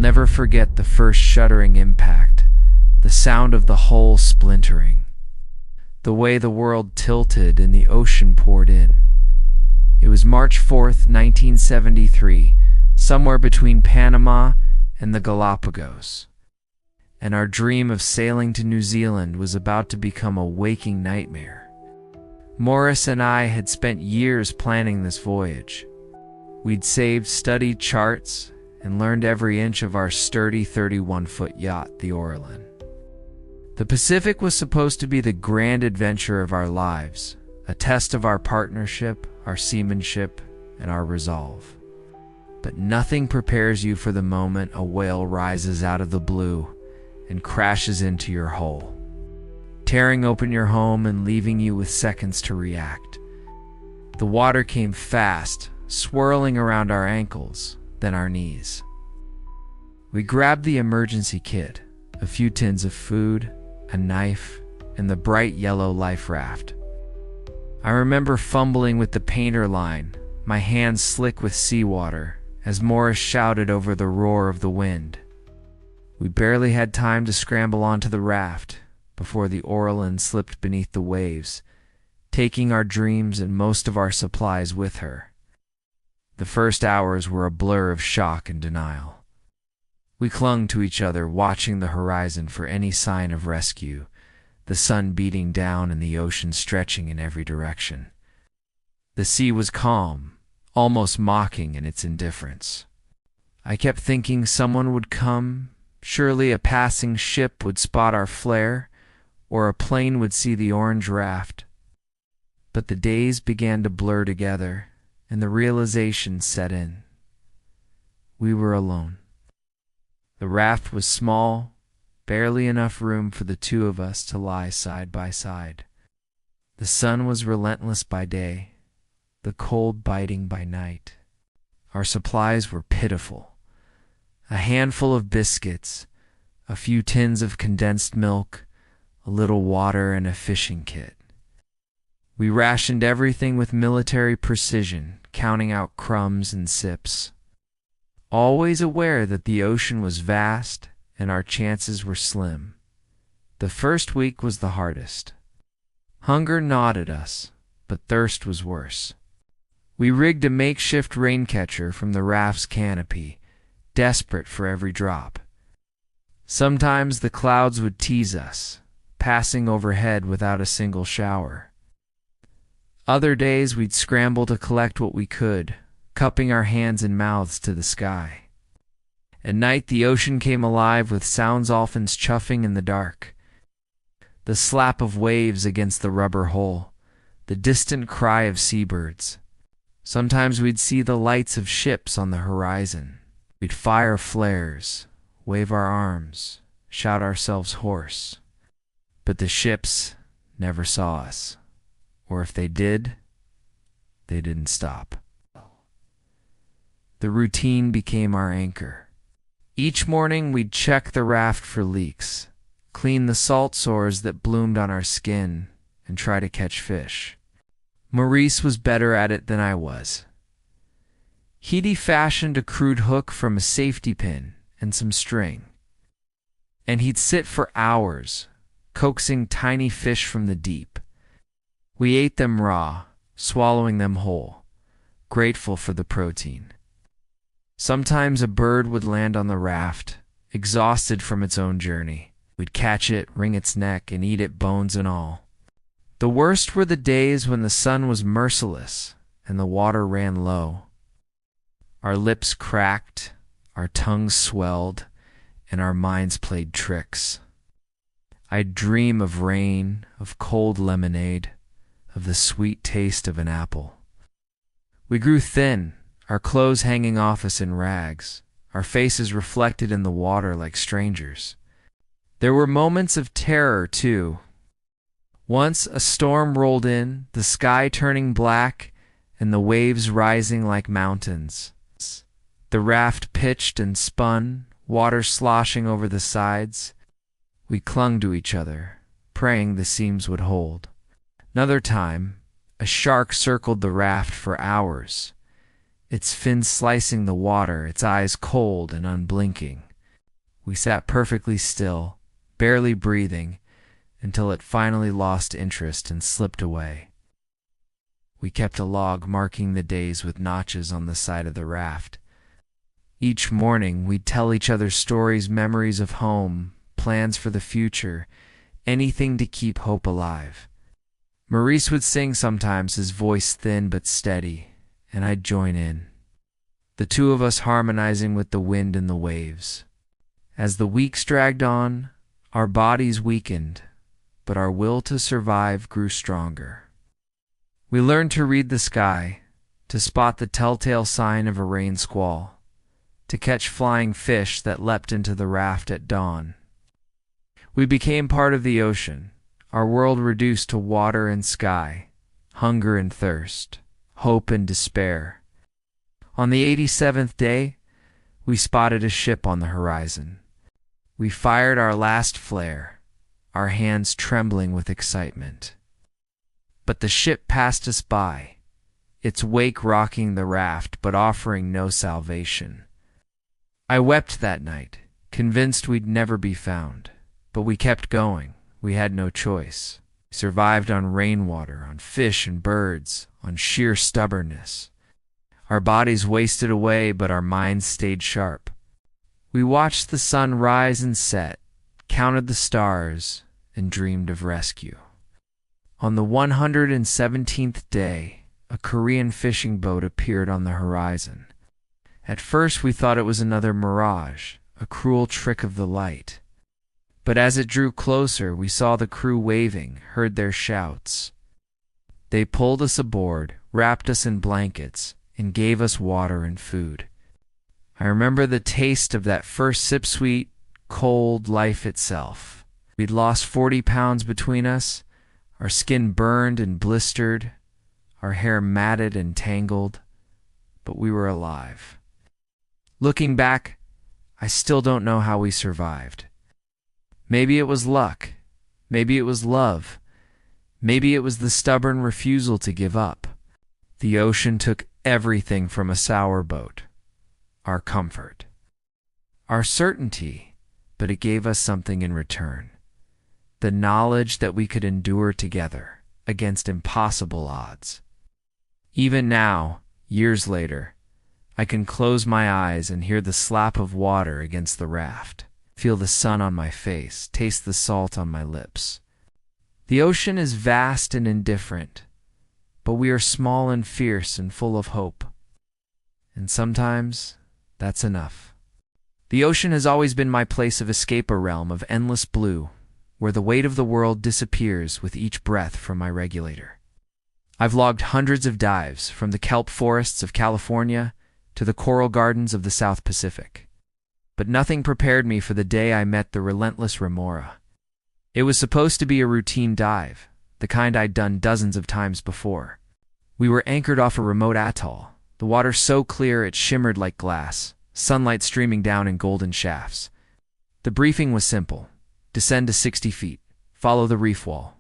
never forget the first shuddering impact, the sound of the hull splintering, the way the world tilted and the ocean poured in. It was March 4th, 1973, somewhere between Panama and the Galapagos, and our dream of sailing to New Zealand was about to become a waking nightmare. Morris and I had spent years planning this voyage. We'd saved, studied charts, and learned every inch of our sturdy 31-foot yacht, the Ordeal. The Pacific was supposed to be the grand adventure of our lives, a test of our partnership, our seamanship, and our resolve. But nothing prepares you for the moment a whale rises out of the blue and crashes into your hull, tearing open your home and leaving you with seconds to react. The water came fast, swirling around our ankles, then our knees. We grabbed the emergency kit, a few tins of food, a knife, and the bright yellow life raft. I remember fumbling with the painter line, my hands slick with seawater, as Morris shouted over the roar of the wind. We barely had time to scramble onto the raft before the Ordeal slipped beneath the waves, taking our dreams and most of our supplies with her. The first hours were a blur of shock and denial. We clung to each other, watching the horizon for any sign of rescue, the sun beating down and the ocean stretching in every direction. The sea was calm, almost mocking in its indifference. I kept thinking someone would come, surely a passing ship would spot our flare, or a plane would see the orange raft. But the days began to blur together, and the realization set in. We were alone. The raft was small, barely enough room for the two of us to lie side by side. The sun was relentless by day, the cold biting by night. Our supplies were pitiful. A handful of biscuits, a few tins of condensed milk, a little water, and a fishing kit. We rationed everything with military precision, counting out crumbs and sips, always aware that the ocean was vast and our chances were slim. The first week was the hardest. Hunger gnawed at us, but thirst was worse. We rigged a makeshift rain catcher from the raft's canopy, desperate for every drop. Sometimes the clouds would tease us, passing overhead without a single shower. Other days we'd scramble to collect what we could, cupping our hands and mouths to the sky. At night the ocean came alive with sounds dolphins chuffing in the dark, the slap of waves against the rubber hull, the distant cry of seabirds. Sometimes we'd see the lights of ships on the horizon. We'd fire flares, wave our arms, shout ourselves hoarse. But the ships never saw us, or if they did, they didn't stop. The routine became our anchor. Each morning we'd check the raft for leaks, clean the salt sores that bloomed on our skin, and try to catch fish. Maurice was better at it than I was. He'd fashioned a crude hook from a safety pin and some string, and he'd sit for hours, coaxing tiny fish from the deep. We ate them raw, swallowing them whole, grateful for the protein. Sometimes a bird would land on the raft, exhausted from its own journey. We'd catch it, wring its neck, and eat it bones and all. The worst were the days when the sun was merciless and the water ran low. Our lips cracked, our tongues swelled, and our minds played tricks. I'd dream of rain, of cold lemonade, of the sweet taste of an apple. We grew thin, our clothes hanging off us in rags, our faces reflected in the water like strangers. There were moments of terror, too. Once a storm rolled in, the sky turning black and the waves rising like mountains. The raft pitched and spun, water sloshing over the sides. We clung to each other, praying the seams would hold. Another time, a shark circled the raft for hours, its fins slicing the water, its eyes cold and unblinking. We sat perfectly still, barely breathing, until it finally lost interest and slipped away. We kept a log marking the days with notches on the side of the raft. Each morning, we'd tell each other stories, memories of home, plans for the future, anything to keep hope alive. Maurice would sing sometimes, his voice thin but steady, and I'd join in, the two of us harmonizing with the wind and the waves. As the weeks dragged on, our bodies weakened, but our will to survive grew stronger. We learned to read the sky, to spot the telltale sign of a rain squall, to catch flying fish that leapt into the raft at dawn. We became part of the ocean, our world reduced to water and sky, hunger and thirst, hope and despair. On the 87th day, we spotted a ship on the horizon. We fired our last flare, our hands trembling with excitement. But the ship passed us by, its wake rocking the raft but offering no salvation. I wept that night, convinced we'd never be found. But we kept going. We had no choice. We survived on rainwater, on fish and birds, on sheer stubbornness. Our bodies wasted away, but our minds stayed sharp. We watched the sun rise and set, counted the stars, and dreamed of rescue. On the 117th day, a Korean fishing boat appeared on the horizon. At first we thought it was another mirage, a cruel trick of the light. But as it drew closer, we saw the crew waving, heard their shouts. They pulled us aboard, wrapped us in blankets, and gave us water and food. I remember the taste of that first sip, sweet, cold life itself. We'd lost 40 pounds between us, our skin burned and blistered, our hair matted and tangled, but we were alive. Looking back, I still don't know how we survived. Maybe it was luck. Maybe it was love. Maybe it was the stubborn refusal to give up. The ocean took everything from a sour boat. Our comfort. Our certainty, but it gave us something in return. The knowledge that we could endure together against impossible odds. Even now, years later, I can close my eyes and hear the slap of water against the raft. Feel the sun on my face, taste the salt on my lips. The ocean is vast and indifferent, but we are small and fierce and full of hope. And sometimes, that's enough. The ocean has always been my place of escape, a realm of endless blue, where the weight of the world disappears with each breath from my regulator. I've logged hundreds of dives, from the kelp forests of California to the coral gardens of the South Pacific. But nothing prepared me for the day I met the Rentless Remora. It was supposed to be a routine dive, the kind I'd done dozens of times before. We were anchored off a remote atoll, the water so clear it shimmered like glass, sunlight streaming down in golden shafts. The briefing was simple: descend to 60 feet, follow the reef wall,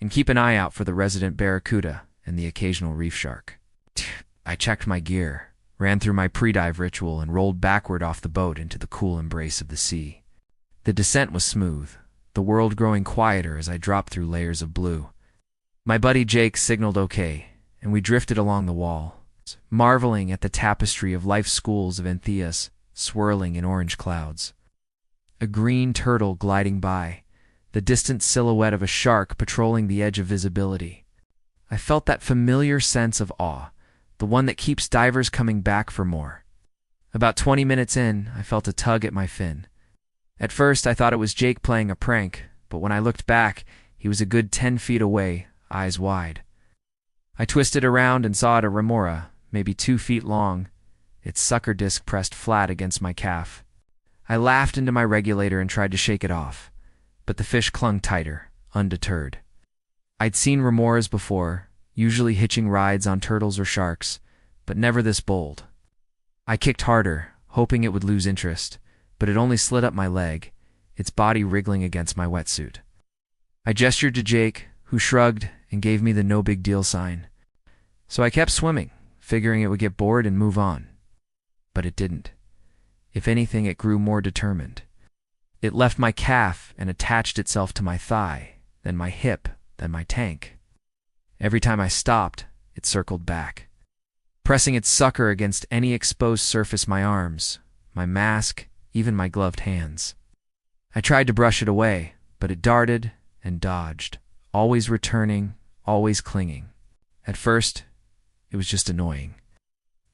and keep an eye out for the resident barracuda and the occasional reef shark. I checked my gear, ran through my pre-dive ritual, and rolled backward off the boat into the cool embrace of the sea. The descent was smooth, the world growing quieter as I dropped through layers of blue. My buddy Jake signaled okay, and we drifted along the wall, marveling at the tapestry of life's schools of Antheas swirling in orange clouds. A green turtle gliding by, the distant silhouette of a shark patrolling the edge of visibility. I felt that familiar sense of awe, the one that keeps divers coming back for more. About 20 minutes in, I felt a tug at my fin. At first, I thought it was Jake playing a prank, but when I looked back, he was a good 10 feet away, eyes wide. I twisted around and saw it a remora, maybe 2 feet long, its sucker disc pressed flat against my calf. I laughed into my regulator and tried to shake it off, but the fish clung tighter, undeterred. I'd seen remoras before, usually hitching rides on turtles or sharks, but never this bold. I kicked harder, hoping it would lose interest, but it only slid up my leg, its body wriggling against my wetsuit. I gestured to Jake, who shrugged and gave me the no big deal sign. So I kept swimming, figuring it would get bored and move on. But it didn't. If anything, it grew more determined. It left my calf and attached itself to my thigh, then my hip, then my tank. Every time I stopped, it circled back, pressing its sucker against any exposed surface: my arms, my mask, even my gloved hands. I tried to brush it away, but it darted and dodged, always returning, always clinging. At first, it was just annoying.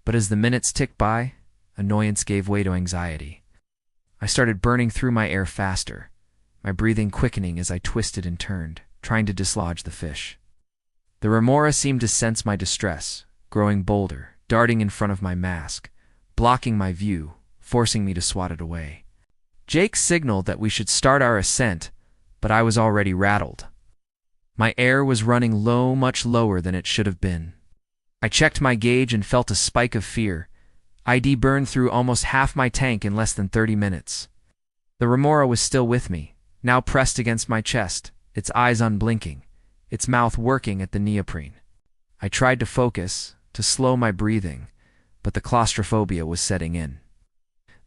But as the minutes ticked by, annoyance gave way to anxiety. I started burning through my air faster, my breathing quickening as I twisted and turned, trying to dislodge the fish. The remora seemed to sense my distress, growing bolder, darting in front of my mask, blocking my view, forcing me to swat it away. Jake signaled that we should start our ascent, but I was already rattled. My air was running low, much lower than it should have been. I checked my gauge and felt a spike of fear. ID burned through almost half my tank in less than 30 minutes. The remora was still with me, now pressed against my chest, its eyes unblinking, its mouth working at the neoprene. I tried to focus, to slow my breathing, but the claustrophobia was setting in.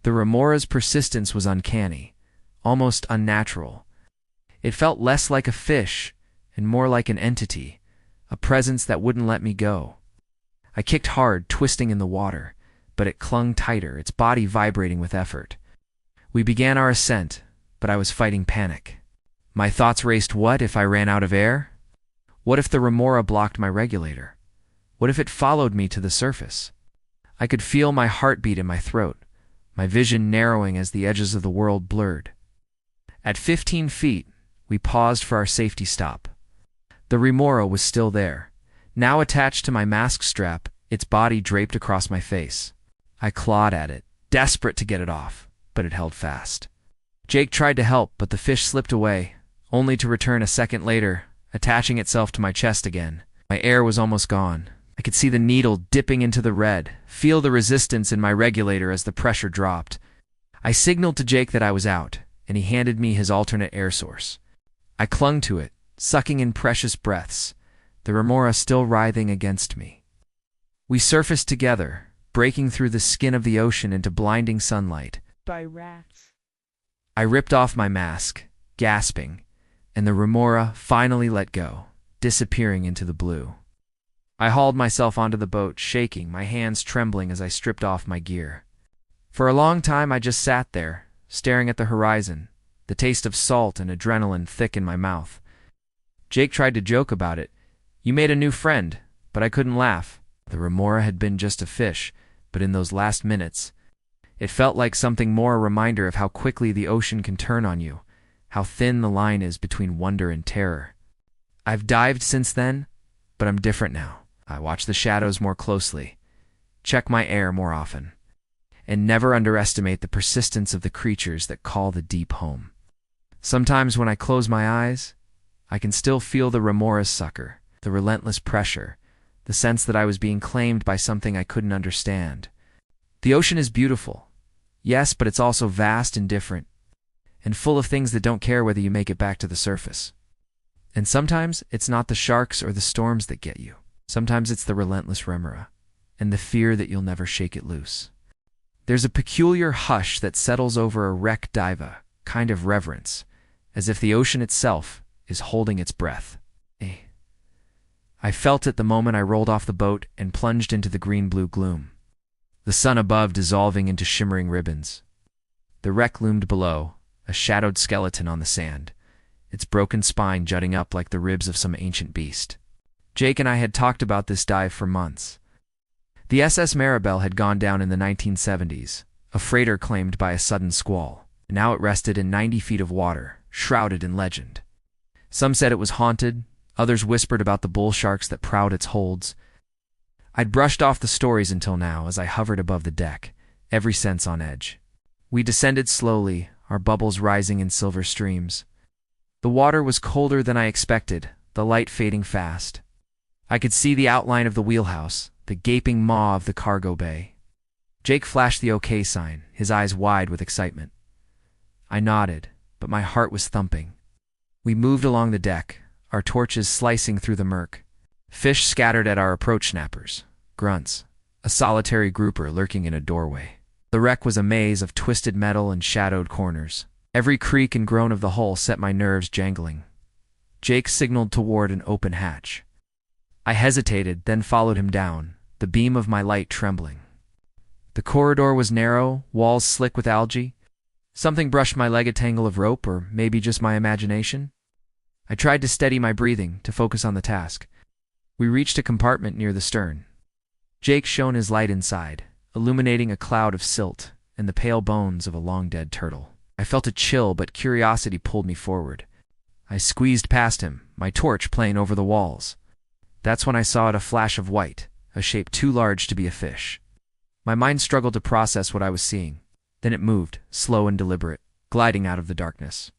The remora's persistence was uncanny, almost unnatural. It felt less like a fish and more like an entity, a presence that wouldn't let me go. I kicked hard, twisting in the water, but it clung tighter, its body vibrating with effort. We began our ascent, but I was fighting panic. My thoughts raced: what if I ran out of air? What if the remora blocked my regulator? What if it followed me to the surface? I could feel my heartbeat in my throat, my vision narrowing as the edges of the world blurred. At 15 feet, we paused for our safety stop. The remora was still there, now attached to my mask strap, its body draped across my face. I clawed at it, desperate to get it off, but it held fast. Jake tried to help, but the fish slipped away, only to return a second later, attaching itself to my chest again. My air was almost gone. I could see the needle dipping into the red, feel the resistance in my regulator as the pressure dropped. I signaled to Jake that I was out, and he handed me his alternate air source. I clung to it, sucking in precious breaths, the remora still writhing against me. We surfaced together, breaking through the skin of the ocean into blinding sunlight. By rats. I ripped off my mask, gasping, and the remora finally let go, disappearing into the blue. I hauled myself onto the boat, shaking, my hands trembling as I stripped off my gear. For a long time I just sat there, staring at the horizon, the taste of salt and adrenaline thick in my mouth. Jake tried to joke about it. "You made a new friend," but I couldn't laugh. The remora had been just a fish, but in those last minutes, it felt like something more, a reminder of how quickly the ocean can turn on you, how thin the line is between wonder and terror. I've dived since then, but I'm different now. I watch the shadows more closely, check my air more often, and never underestimate the persistence of the creatures that call the deep home. Sometimes when I close my eyes, I can still feel the remora's sucker, the relentless pressure, the sense that I was being claimed by something I couldn't understand. The ocean is beautiful, yes, but it's also vast and different, and full of things that don't care whether you make it back to the surface. And sometimes it's not the sharks or the storms that get you. Sometimes it's the relentless remora, and the fear that you'll never shake it loose. There's a peculiar hush that settles over a wreck diva, kind of reverence, as if the ocean itself is holding its breath. I felt it the moment I rolled off the boat and plunged into the green-blue gloom, the sun above dissolving into shimmering ribbons. The wreck loomed below, a shadowed skeleton on the sand, its broken spine jutting up like the ribs of some ancient beast. Jake and I had talked about this dive for months. The SS Maribel had gone down in the 1970s, a freighter claimed by a sudden squall. Now it rested in 90 feet of water, shrouded in legend. Some said it was haunted, others whispered about the bull sharks that prowled its holds. I'd brushed off the stories until now as I hovered above the deck, every sense on edge. We descended slowly, our bubbles rising in silver streams. The water was colder than I expected, the light fading fast. I could see the outline of the wheelhouse, the gaping maw of the cargo bay. Jake flashed the OK sign, his eyes wide with excitement. I nodded, but my heart was thumping. We moved along the deck, our torches slicing through the murk. Fish scattered at our approach, snappers, grunts, a solitary grouper lurking in a doorway. The wreck was a maze of twisted metal and shadowed corners. Every creak and groan of the hull set my nerves jangling. Jake signaled toward an open hatch. I hesitated, then followed him down, the beam of my light trembling. The corridor was narrow, walls slick with algae. Something brushed my leg, a tangle of rope, or maybe just my imagination. I tried to steady my breathing, to focus on the task. We reached a compartment near the stern. Jake shone his light inside, illuminating a cloud of silt and the pale bones of a long-dead turtle. I felt a chill, but curiosity pulled me forward. I squeezed past him, my torch playing over the walls. That's when I saw it, a flash of white, a shape too large to be a fish. My mind struggled to process what I was seeing. Then it moved, slow and deliberate, gliding out of the darkness.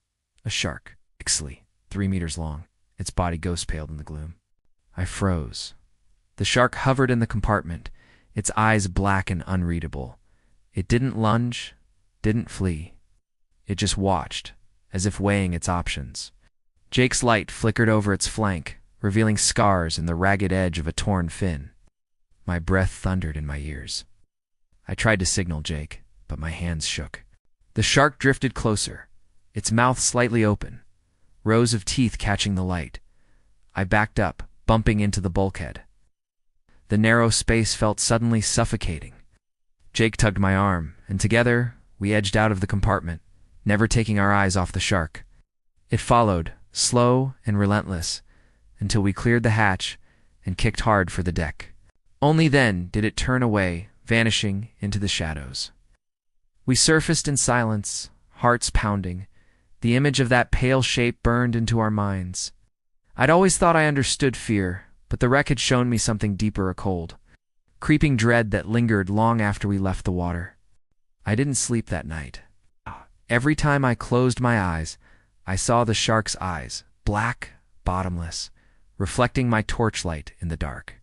A shark, pixely, 3 meters long, its body ghost-paled in the gloom. I froze. The shark hovered in the compartment, its eyes black and unreadable. It didn't lunge, didn't flee. It just watched, as if weighing its options. Jake's light flickered over its flank, revealing scars and the ragged edge of a torn fin. My breath thundered in my ears. I tried to signal Jake, but my hands shook. The shark drifted closer, its mouth slightly open, rows of teeth catching the light. I backed up, bumping into the bulkhead. The narrow space felt suddenly suffocating. Jake tugged my arm, and together we edged out of the compartment, never taking our eyes off the shark. It followed, slow and relentless, until we cleared the hatch and kicked hard for the deck. Only then did it turn away, vanishing into the shadows. We surfaced in silence, hearts pounding. The image of that pale shape burned into our minds. I'd always thought I understood fear, but the wreck had shown me something deeper, a cold, creeping dread that lingered long after we left the water. I didn't sleep that night. Every time I closed my eyes, I saw the shark's eyes, black, bottomless, reflecting my torchlight in the dark.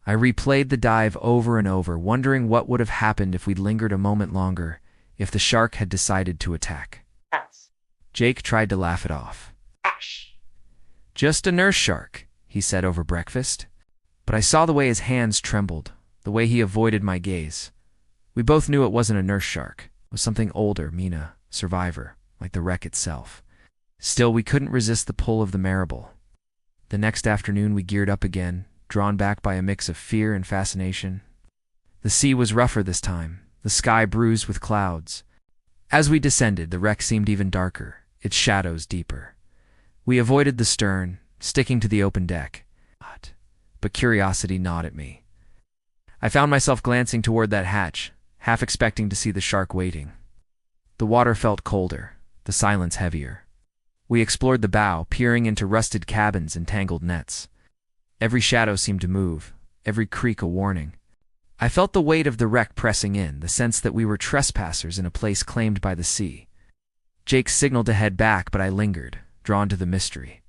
I replayed the dive over and over, wondering what would have happened if we'd lingered a moment longer, if the shark had decided to attack. Jake tried to laugh it off. Just a nurse shark, he said over breakfast. But I saw the way his hands trembled, the way he avoided my gaze. We both knew it wasn't a nurse shark. It was something older, Mina, survivor, like the wreck itself. Still, we couldn't resist the pull of the marable. The next afternoon we geared up again, drawn back by a mix of fear and fascination. The sea was rougher this time, the sky bruised with clouds. As we descended, the wreck seemed even darker, its shadows deeper. We avoided the stern, sticking to the open deck. But curiosity gnawed at me. I found myself glancing toward that hatch, half expecting to see the shark waiting. The water felt colder, the silence heavier. We explored the bow, peering into rusted cabins and tangled nets. Every shadow seemed to move, every creak a warning. I felt the weight of the wreck pressing in, the sense that we were trespassers in a place claimed by the sea. Jake signaled to head back, but I lingered, drawn to the mystery.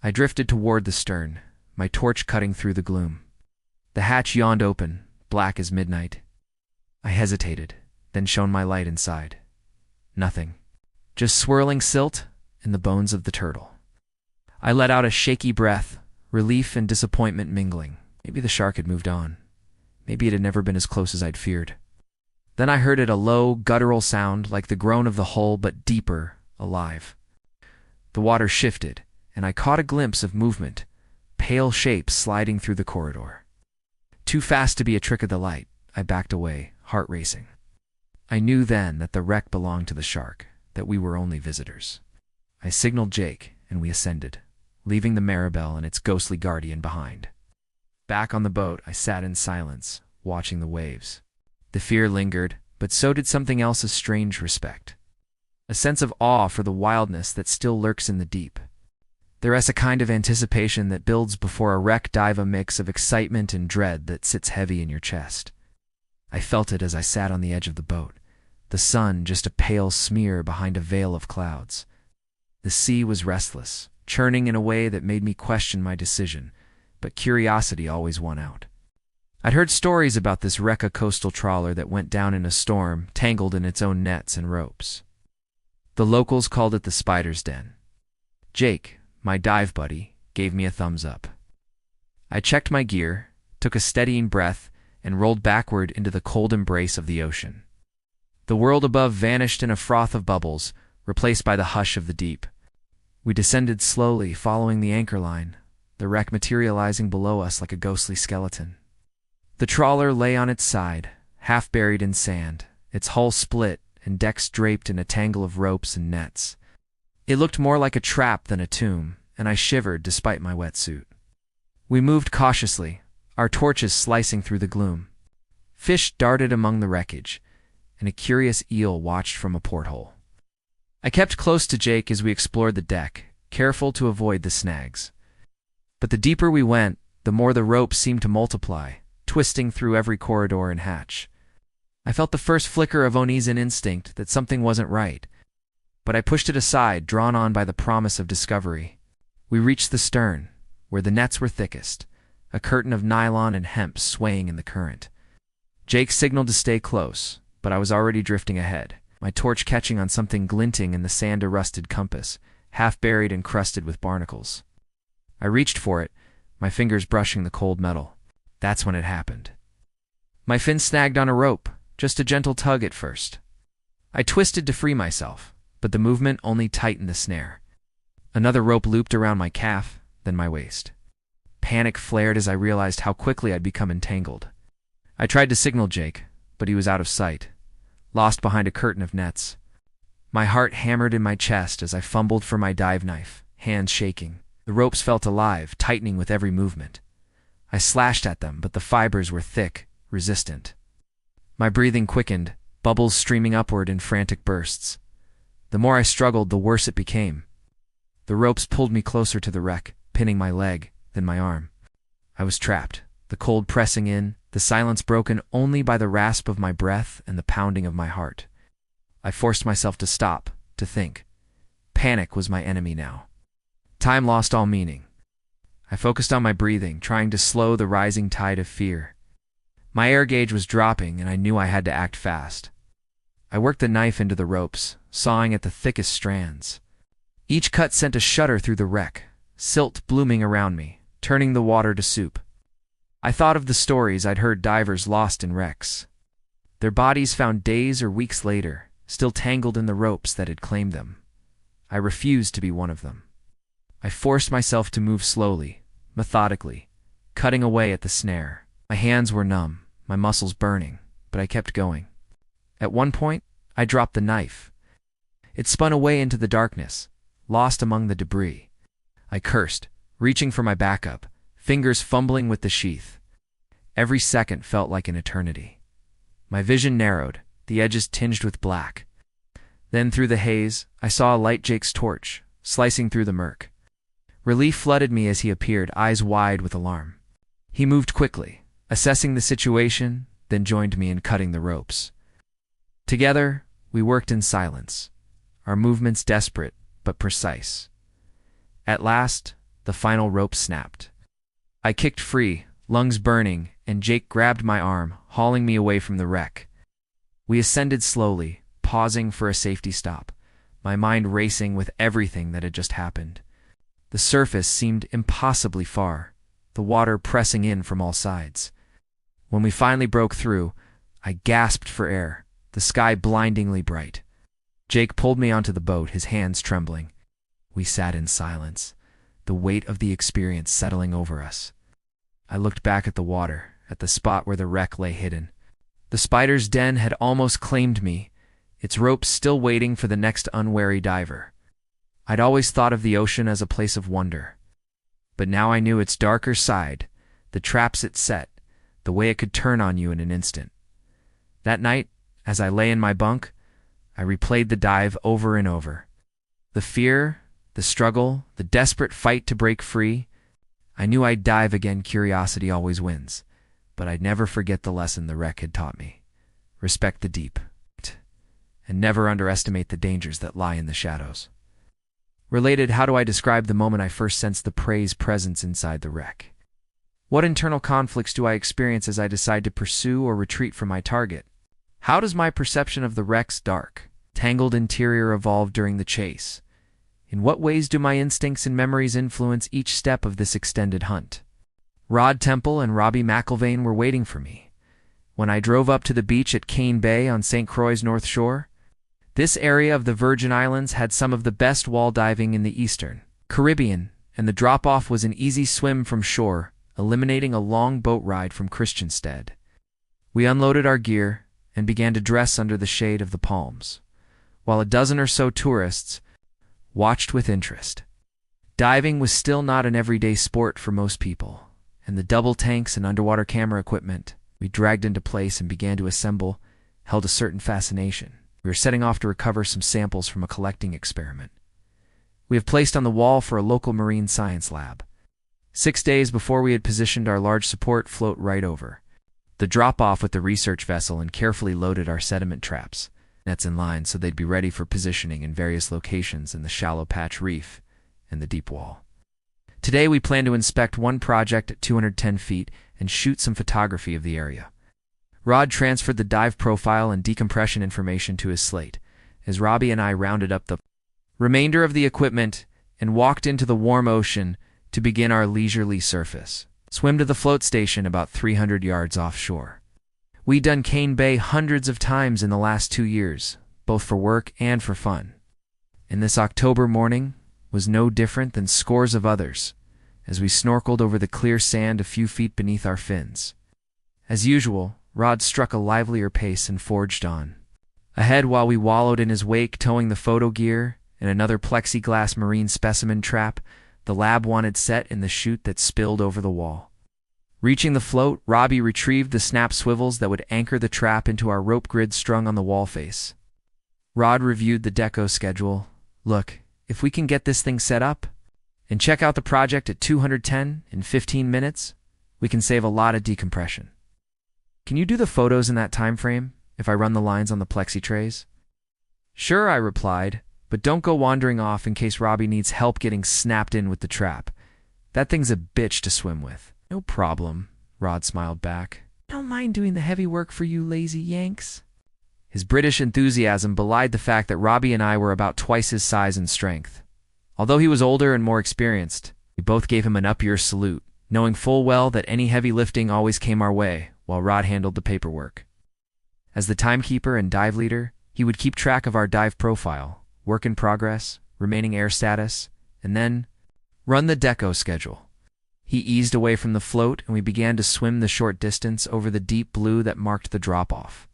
I drifted toward the stern, my torch cutting through the gloom. The hatch yawned open, black as midnight. I hesitated, then shone my light inside. Nothing. Just swirling silt and the bones of the turtle. I let out a shaky breath, relief and disappointment mingling. Maybe the shark had moved on. Maybe it had never been as close as I'd feared. Then I heard it, a low, guttural sound like the groan of the hull, but deeper, alive. The water shifted, and I caught a glimpse of movement, pale shapes sliding through the corridor. Too fast to be a trick of the light, I backed away, heart racing. I knew then that the wreck belonged to the shark, that we were only visitors. I signaled Jake, and we ascended, leaving the Maribel and its ghostly guardian behind. Back on the boat, I sat in silence, watching the waves. The fear lingered, but so did something else, a strange respect. A sense of awe for the wildness that still lurks in the deep. There is a kind of anticipation that builds before a wreck dive, a mix of excitement and dread that sits heavy in your chest. I felt it as I sat on the edge of the boat, the sun just a pale smear behind a veil of clouds. The sea was restless, churning in a way that made me question my decision, but curiosity always won out. I'd heard stories about this wreck, a coastal trawler that went down in a storm, tangled in its own nets and ropes. The locals called it the Spider's Den. Jake, my dive buddy, gave me a thumbs up. I checked my gear, took a steadying breath, and rolled backward into the cold embrace of the ocean. The world above vanished in a froth of bubbles, replaced by the hush of the deep. We descended slowly, following the anchor line, the wreck materializing below us like a ghostly skeleton. The trawler lay on its side, half buried in sand, its hull split and decks draped in a tangle of ropes and nets. It looked more like a trap than a tomb, and I shivered despite my wetsuit. We moved cautiously, our torches slicing through the gloom. Fish darted among the wreckage, and a curious eel watched from a porthole. I kept close to Jake as we explored the deck, careful to avoid the snags. But the deeper we went, the more the rope seemed to multiply, twisting through every corridor and hatch. I felt the first flicker of uneasy instinct that something wasn't right, but I pushed it aside, drawn on by the promise of discovery. We reached the stern, where the nets were thickest, a curtain of nylon and hemp swaying in the current. Jake signaled to stay close, but I was already drifting ahead, my torch catching on something glinting in the sand-rusted compass, half buried and crusted with barnacles. I reached for it, my fingers brushing the cold metal. That's when it happened. My fin snagged on a rope, just a gentle tug at first. I twisted to free myself, but the movement only tightened the snare. Another rope looped around my calf, then my waist. Panic flared as I realized how quickly I'd become entangled. I tried to signal Jake, but he was out of sight, lost behind a curtain of nets. My heart hammered in my chest as I fumbled for my dive knife, hands shaking. The ropes felt alive, tightening with every movement. I slashed at them, but the fibers were thick, resistant. My breathing quickened, bubbles streaming upward in frantic bursts. The more I struggled, the worse it became. The ropes pulled me closer to the wreck, pinning my leg, then my arm. I was trapped, the cold pressing in, the silence broken only by the rasp of my breath and the pounding of my heart. I forced myself to stop, to think. Panic was my enemy now. Time lost all meaning. I focused on my breathing, trying to slow the rising tide of fear. My air gauge was dropping, and I knew I had to act fast. I worked the knife into the ropes, sawing at the thickest strands. Each cut sent a shudder through the wreck, silt blooming around me, turning the water to soup. I thought of the stories I'd heard divers lost in wrecks. Their bodies found days or weeks later, still tangled in the ropes that had claimed them. I refused to be one of them. I forced myself to move slowly, methodically, cutting away at the snare. My hands were numb, my muscles burning, but I kept going. At one point, I dropped the knife. It spun away into the darkness, lost among the debris. I cursed, reaching for my backup, fingers fumbling with the sheath. Every second felt like an eternity. My vision narrowed, the edges tinged with black. Then through the haze, I saw a light Jake's torch, slicing through the murk. Relief flooded me as he appeared, eyes wide with alarm. He moved quickly, assessing the situation, then joined me in cutting the ropes. Together, we worked in silence, our movements desperate but precise. At last, the final rope snapped. I kicked free, lungs burning, and Jake grabbed my arm, hauling me away from the wreck. We ascended slowly, pausing for a safety stop, my mind racing with everything that had just happened. The surface seemed impossibly far, the water pressing in from all sides. When we finally broke through, I gasped for air, the sky blindingly bright. Jake pulled me onto the boat, his hands trembling. We sat in silence, the weight of the experience settling over us. I looked back at the water, at the spot where the wreck lay hidden. The spider's den had almost claimed me, its ropes still waiting for the next unwary diver. I'd always thought of the ocean as a place of wonder, but now I knew its darker side, the traps it set, the way it could turn on you in an instant. That night, as I lay in my bunk, I replayed the dive over and over. The fear, the struggle, the desperate fight to break free. I knew I'd dive again. Curiosity always wins, but I'd never forget the lesson the wreck had taught me. Respect the deep, and never underestimate the dangers that lie in the shadows. Related, how do I describe the moment I first sensed the prey's presence inside the wreck? What internal conflicts do I experience as I decide to pursue or retreat from my target? How does my perception of the wreck's dark, tangled interior evolve during the chase? In what ways do my instincts and memories influence each step of this extended hunt? Rod Temple and Robbie McIlvaine were waiting for me when I drove up to the beach at Cane Bay on St. Croix's North Shore. This area of the Virgin Islands had some of the best wall diving in the Eastern Caribbean, and the drop-off was an easy swim from shore, eliminating a long boat ride from Christiansted. We unloaded our gear and began to dress under the shade of the palms, while a dozen or so tourists watched with interest. Diving was still not an everyday sport for most people, and the double tanks and underwater camera equipment we dragged into place and began to assemble held a certain fascination. We were setting off to recover some samples from a collecting experiment we have placed on the wall for a local marine science lab. 6 days before, we had positioned our large support float right over the drop-off with the research vessel and carefully loaded our sediment traps nets in line so they'd be ready for positioning in various locations in the shallow patch reef and the deep wall. Today we plan to inspect one project at 210 feet and shoot some photography of the area. Rod transferred the dive profile and decompression information to his slate, as Robbie and I rounded up the remainder of the equipment and walked into the warm ocean to begin our leisurely surface swim to the float station about 300 yards offshore. We'd done Cane Bay hundreds of times in the last 2 years, both for work and for fun. And this October morning was no different than scores of others, as we snorkeled over the clear sand a few feet beneath our fins. As usual, Rod struck a livelier pace and forged on ahead while we wallowed in his wake, towing the photo gear and another plexiglass marine specimen trap the lab wanted set in the chute that spilled over the wall. Reaching the float, Robbie retrieved the snap swivels that would anchor the trap into our rope grid strung on the wall face. Rod reviewed the deco schedule. Look, if we can get this thing set up and check out the project at 210 in 15 minutes, we can save a lot of decompression. Can you do the photos in that time frame if I run the lines on the plexi trays? Sure, I replied, but don't go wandering off in case Robbie needs help getting snapped in with the trap. That thing's a bitch to swim with. No problem, Rod smiled back. I don't mind doing the heavy work for you lazy Yanks. His British enthusiasm belied the fact that Robbie and I were about twice his size and strength. Although he was older and more experienced, we both gave him an up-yours salute, knowing full well that any heavy lifting always came our way, while Rod handled the paperwork. As the timekeeper and dive leader, he would keep track of our dive profile, work in progress, remaining air status, and then run the deco schedule. He eased away from the float, and we began to swim the short distance over the deep blue that marked the drop-off.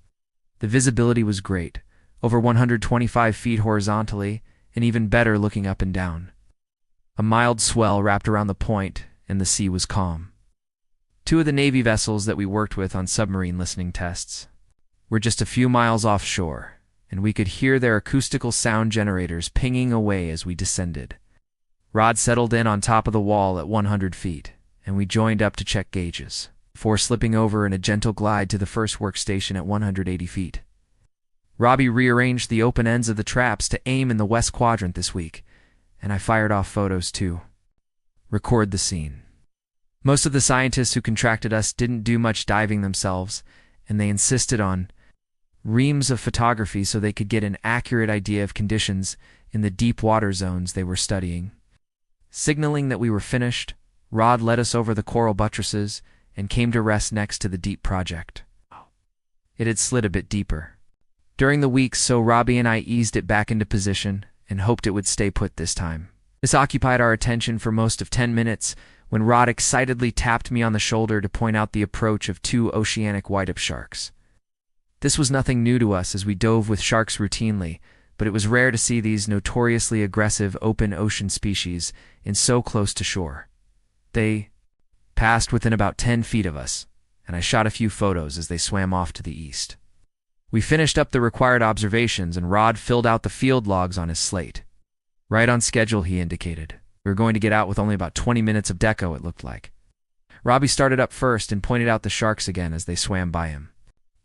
The visibility was great, over 125 feet horizontally, and even better looking up and down. A mild swell wrapped around the point, and the sea was calm. 2 of the Navy vessels that we worked with on submarine listening tests were just a few miles offshore, and we could hear their acoustical sound generators pinging away as we descended. Rod settled in on top of the wall at 100 feet, and we joined up to check gauges, before slipping over in a gentle glide to the first workstation at 180 feet. Robbie rearranged the open ends of the traps to aim in the west quadrant this week, and I fired off photos to record the scene. Most of the scientists who contracted us didn't do much diving themselves, and they insisted on reams of photography so they could get an accurate idea of conditions in the deep water zones they were studying. Signaling that we were finished, Rod led us over the coral buttresses and came to rest next to the deep project. It had slid a bit deeper during the week, so Robbie and I eased it back into position and hoped it would stay put this time. This occupied our attention for most of 10 minutes when Rod excitedly tapped me on the shoulder to point out the approach of 2 Oceanic Whitetip sharks. This was nothing new to us as we dove with sharks routinely, but it was rare to see these notoriously aggressive open ocean species in so close to shore. They passed within about 10 feet of us, and I shot a few photos as they swam off to the east. We finished up the required observations, and Rod filled out the field logs on his slate. Right on schedule, he indicated. We were going to get out with only about 20 minutes of deco, it looked like. Robbie started up first and pointed out the sharks again as they swam by him.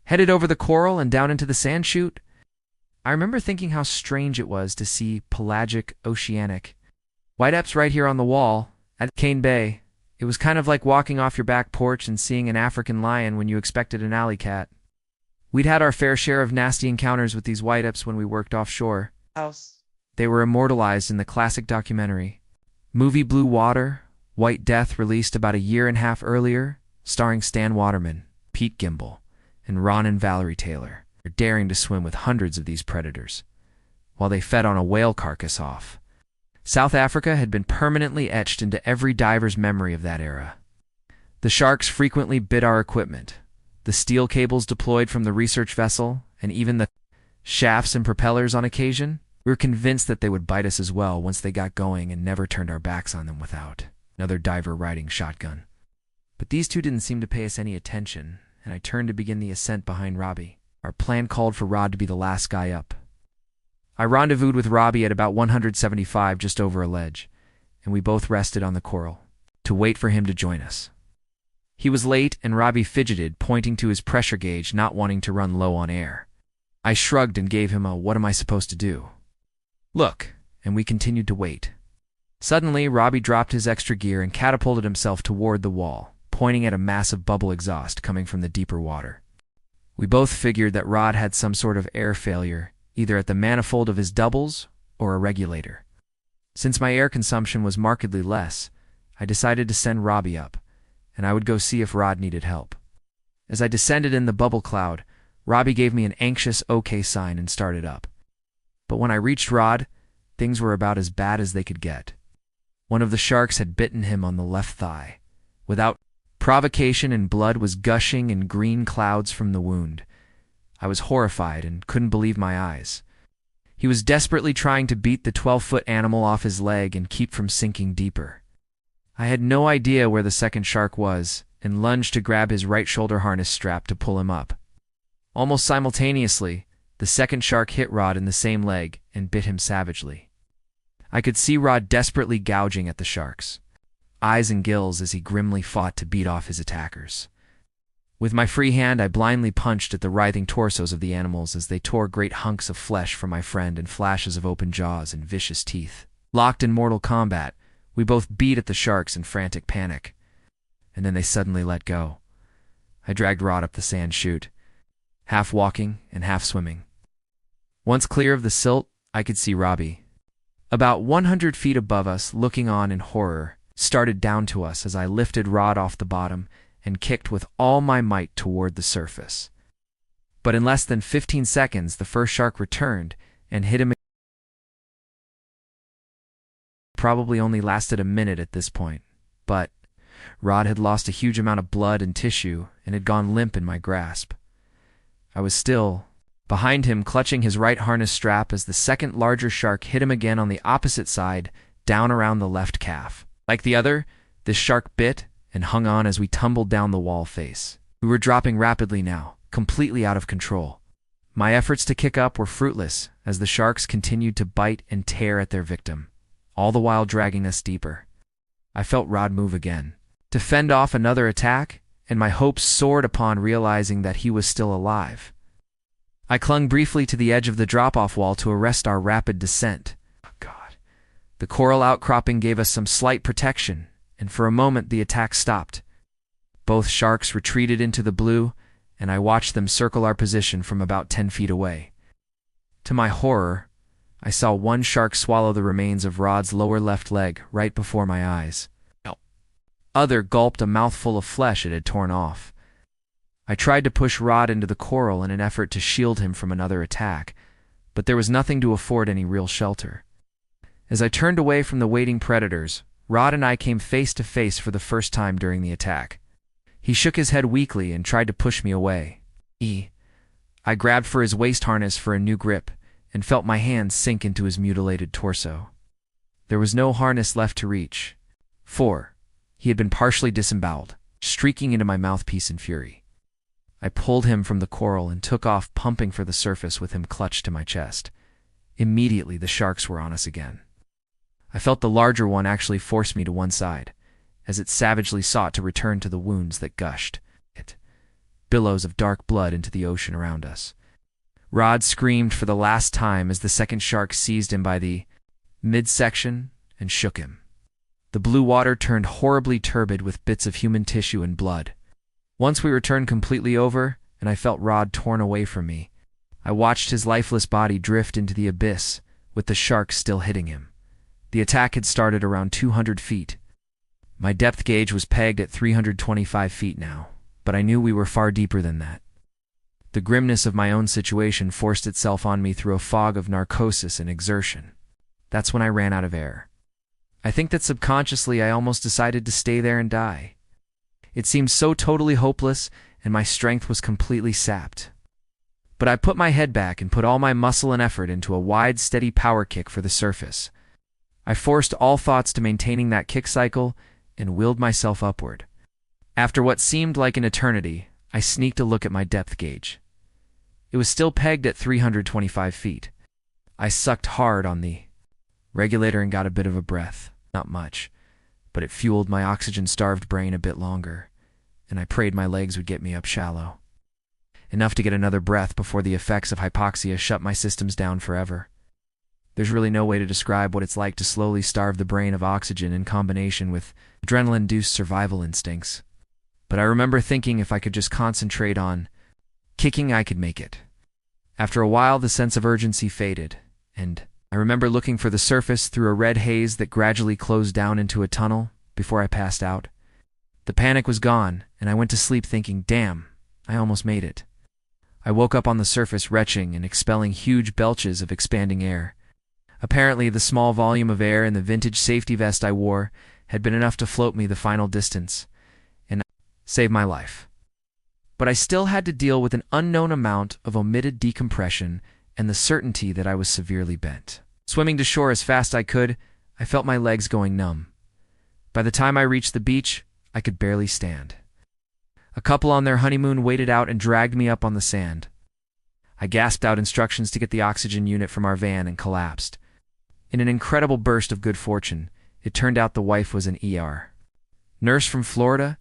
Headed over the coral and down into the sand chute, I remember thinking how strange it was to see pelagic Oceanic Whitetips right here on the wall at Cane Bay. It was kind of like walking off your back porch and seeing an African lion when you expected an alley cat. We'd had our fair share of nasty encounters with these Whitetips when we worked offshore. They were immortalized in the classic documentary movie Blue Water, White Death, released about a year and a half earlier, starring Stan Waterman, Pete Gimble, and Ron and Valerie Taylor. They're daring to swim with hundreds of these predators. while they fed on a whale carcass off. South Africa had been permanently etched into every diver's memory of that era. The sharks frequently bit our equipment, the steel cables deployed from the research vessel, and even the shafts and propellers on occasion. We were convinced that they would bite us as well once they got going, and never turned our backs on them without another diver riding shotgun. But these two didn't seem to pay us any attention, and I turned to begin the ascent behind Robbie. Our plan called for Rod to be the last guy up. I rendezvoused with Robbie at about 175, just over a ledge, and we both rested on the coral to wait for him to join us. He was late, and Robbie fidgeted, pointing to his pressure gauge, not wanting to run low on air. I shrugged and gave him a "what am I supposed to do?" look, and we continued to wait. Suddenly, Robbie dropped his extra gear and catapulted himself toward the wall, pointing at a massive bubble exhaust coming from the deeper water. We both figured that Rod had some sort of air failure, either at the manifold of his doubles or a regulator. Since my air consumption was markedly less, I decided to send Robbie up, and I would go see if Rod needed help. As I descended in the bubble cloud, Robbie gave me an anxious OK sign and started up. But when I reached Rod, things were about as bad as they could get. One of the sharks had bitten him on the left thigh. Without provocation, and blood was gushing in green clouds from the wound. I was horrified and couldn't believe my eyes. He was desperately trying to beat the 12-foot animal off his leg and keep from sinking deeper. I had no idea where the second shark was, and lunged to grab his right shoulder harness strap to pull him up. Almost simultaneously, the second shark hit Rod in the same leg and bit him savagely. I could see Rod desperately gouging at the sharks, eyes and gills, as he grimly fought to beat off his attackers. With my free hand, I blindly punched at the writhing torsos of the animals as they tore great hunks of flesh from my friend in flashes of open jaws and vicious teeth. Locked in mortal combat, we both beat at the sharks in frantic panic. And then they suddenly let go. I dragged Rod up the sand chute, half walking and half swimming. Once clear of the silt, I could see Robbie, about 100 feet above us, looking on in horror, started down to us as I lifted Rod off the bottom and kicked with all my might toward the surface. But in less than 15 seconds, the first shark returned and hit him. Probably only lasted a minute at this point, but Rod had lost a huge amount of blood and tissue and had gone limp in my grasp. I was still behind him, clutching his right harness strap, as the second larger shark hit him again on the opposite side, down around the left calf. Like the other, this shark bit and hung on as we tumbled down the wall face. We were dropping rapidly now, completely out of control. My efforts to kick up were fruitless as the sharks continued to bite and tear at their victim, all the while dragging us deeper. I felt Rod move again, to fend off another attack, and my hopes soared upon realizing that he was still alive. I clung briefly to the edge of the drop-off wall to arrest our rapid descent. Oh, God. The coral outcropping gave us some slight protection, and for a moment the attack stopped. Both sharks retreated into the blue, and I watched them circle our position from about 10 feet away. To my horror, I saw one shark swallow the remains of Rod's lower left leg right before my eyes. Other gulped a mouthful of flesh it had torn off. I tried to push Rod into the coral in an effort to shield him from another attack, but there was nothing to afford any real shelter. As I turned away from the waiting predators, Rod and I came face to face for the first time during the attack. He shook his head weakly and tried to push me away. I grabbed for his waist harness for a new grip and felt my hands sink into his mutilated torso. There was no harness left to reach. He had been partially disemboweled, streaking into my mouthpiece in fury. I pulled him from the coral and took off, pumping for the surface with him clutched to my chest. Immediately, the sharks were on us again. I felt the larger one actually force me to one side, as it savagely sought to return to the wounds that gushed billows of dark blood into the ocean around us. Rod screamed for the last time as the second shark seized him by the midsection and shook him. The blue water turned horribly turbid with bits of human tissue and blood. Once we were turned completely over, and I felt Rod torn away from me, I watched his lifeless body drift into the abyss, with the shark still hitting him. The attack had started around 200 feet. My depth gauge was pegged at 325 feet now, but I knew we were far deeper than that. The grimness of my own situation forced itself on me through a fog of narcosis and exertion. That's when I ran out of air. I think that subconsciously I almost decided to stay there and die. It seemed so totally hopeless, and my strength was completely sapped. But I put my head back and put all my muscle and effort into a wide, steady power kick for the surface. I forced all thoughts to maintaining that kick cycle and wheeled myself upward. After what seemed like an eternity, I sneaked a look at my depth gauge. It was still pegged at 325 feet. I sucked hard on the regulator and got a bit of a breath. Not much, but it fueled my oxygen-starved brain a bit longer, and I prayed my legs would get me up shallow. Enough to get another breath before the effects of hypoxia shut my systems down forever. There's really no way to describe what it's like to slowly starve the brain of oxygen in combination with adrenaline-induced survival instincts. But I remember thinking if I could just concentrate on kicking, I could make it. After a while, the sense of urgency faded, and I remember looking for the surface through a red haze that gradually closed down into a tunnel before I passed out. The panic was gone, and I went to sleep thinking, damn, I almost made it. I woke up on the surface retching and expelling huge belches of expanding air. Apparently, the small volume of air in the vintage safety vest I wore had been enough to float me the final distance and save my life. But I still had to deal with an unknown amount of omitted decompression and the certainty that I was severely bent. Swimming to shore as fast as I could, I felt my legs going numb. By the time I reached the beach, I could barely stand. A couple on their honeymoon waded out and dragged me up on the sand. I gasped out instructions to get the oxygen unit from our van and collapsed. In an incredible burst of good fortune, it turned out the wife was an ER nurse from Florida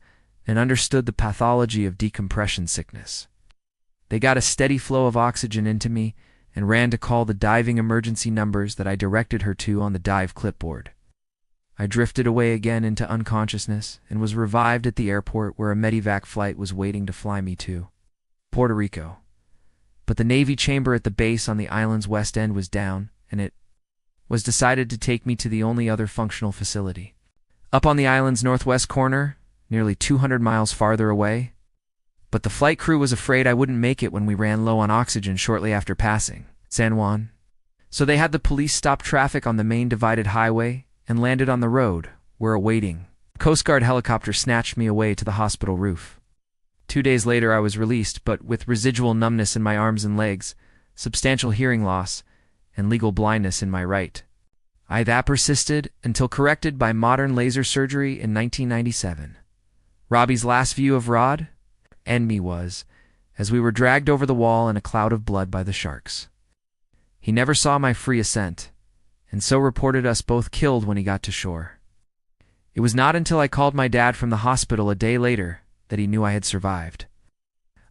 and understood the pathology of decompression sickness. They got a steady flow of oxygen into me and ran to call the diving emergency numbers that I directed her to on the dive clipboard. I drifted away again into unconsciousness and was revived at the airport where a medevac flight was waiting to fly me to Puerto Rico. But the Navy chamber at the base on the island's west end was down, and it was decided to take me to the only other functional facility. Up on the island's northwest corner, nearly 200 miles farther away. But the flight crew was afraid I wouldn't make it when we ran low on oxygen shortly after passing San Juan. So they had the police stop traffic on the main divided highway and landed on the road, where a waiting Coast Guard helicopter snatched me away to the hospital roof. 2 days later I was released, but with residual numbness in my arms and legs, substantial hearing loss, and legal blindness in my right eye. That persisted until corrected by modern laser surgery in 1997. Robbie's last view of Rod and me was as we were dragged over the wall in a cloud of blood by the sharks. He never saw my free ascent, and so reported us both killed when he got to shore. It was not until I called my dad from the hospital a day later that he knew I had survived.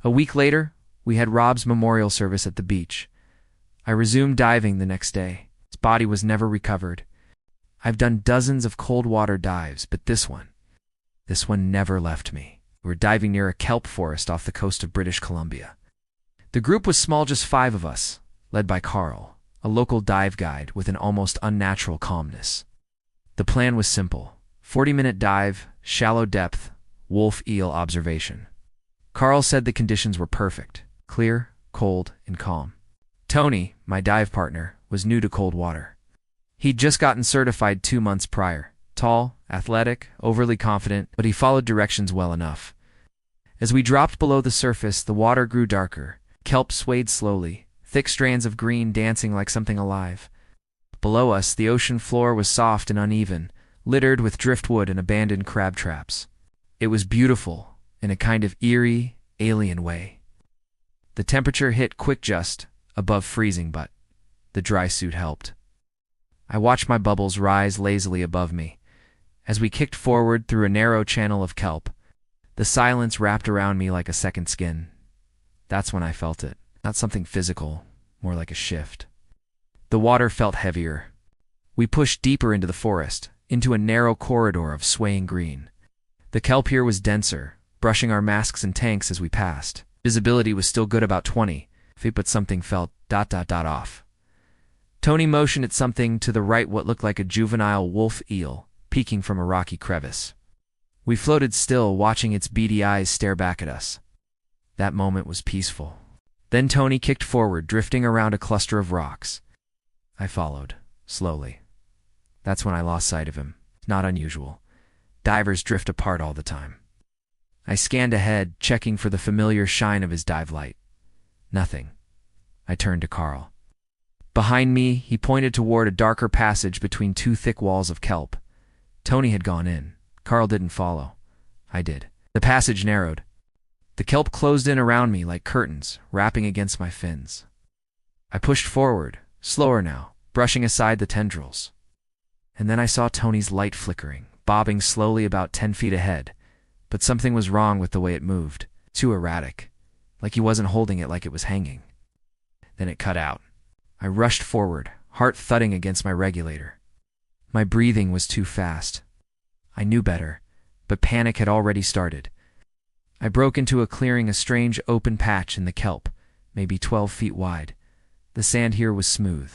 A week later, we had Rob's memorial service at the beach. I resumed diving the next day. His body was never recovered. I've done dozens of cold water dives, but this one never left me. We were diving near a kelp forest off the coast of British Columbia. The group was small, just 5 of us, led by Carl, a local dive guide with an almost unnatural calmness. The plan was simple: 40-minute dive, shallow depth, wolf eel observation. Carl said the conditions were perfect: clear, cold, and calm. Tony, my dive partner, was new to cold water. He'd just gotten certified 2 months prior. Tall, athletic, overly confident, but he followed directions well enough. As we dropped below the surface, the water grew darker. Kelp swayed slowly, thick strands of green dancing like something alive. Below us, the ocean floor was soft and uneven, littered with driftwood and abandoned crab traps. It was beautiful, in a kind of eerie, alien way. The temperature hit quick just above freezing, but the dry suit helped. I watched my bubbles rise lazily above me. As we kicked forward through a narrow channel of kelp, the silence wrapped around me like a second skin. That's when I felt it. Not something physical, more like a shift. The water felt heavier. We pushed deeper into the forest, into a narrow corridor of swaying green. The kelp here was denser, brushing our masks and tanks as we passed. Visibility was still good, about 20 feet, but something felt ... off. Tony motioned at something to the right, what looked like a juvenile wolf eel, peeking from a rocky crevice. We floated still, watching its beady eyes stare back at us. That moment was peaceful. Then Tony kicked forward, drifting around a cluster of rocks. I followed, slowly. That's when I lost sight of him. Not unusual. Divers drift apart all the time. I scanned ahead, checking for the familiar shine of his dive light. Nothing. I turned to Carl. Behind me, he pointed toward a darker passage between two thick walls of kelp. Tony had gone in. Carl didn't follow. I did. The passage narrowed. The kelp closed in around me like curtains, wrapping against my fins. I pushed forward, slower now, brushing aside the tendrils. And then I saw Tony's light flickering, bobbing slowly about 10 feet ahead. But something was wrong with the way it moved. Too erratic. Like he wasn't holding it like it was hanging. Then it cut out. I rushed forward, heart thudding against my regulator. My breathing was too fast. I knew better, but panic had already started. I broke into a clearing, a strange open patch in the kelp, maybe 12 feet wide. The sand here was smooth,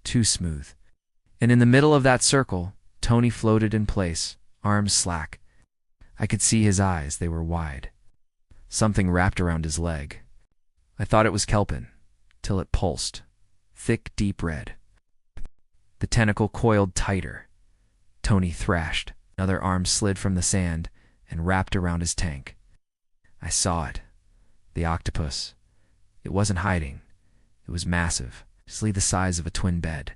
too smooth. And in the middle of that circle, Tony floated in place, arms slack. I could see his eyes, they were wide. Something wrapped around his leg. I thought it was kelpin, till it pulsed. Thick, deep red. The tentacle coiled tighter. Tony thrashed. Another arm slid from the sand and wrapped around his tank. I saw it. The octopus. It wasn't hiding. It was massive, easily the size of a twin bed.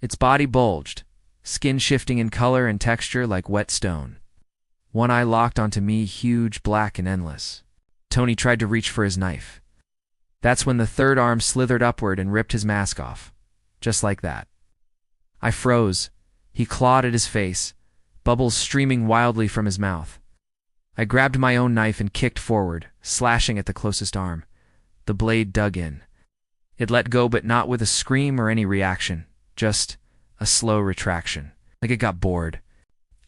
Its body bulged, skin shifting in color and texture like wet stone. One eye locked onto me, huge, black, and endless. Tony tried to reach for his knife. That's when the third arm slithered upward and ripped his mask off. Just like that. I froze. He clawed at his face, bubbles streaming wildly from his mouth. I grabbed my own knife and kicked forward, slashing at the closest arm. The blade dug in. It let go, but not with a scream or any reaction. Just a slow retraction, like it got bored.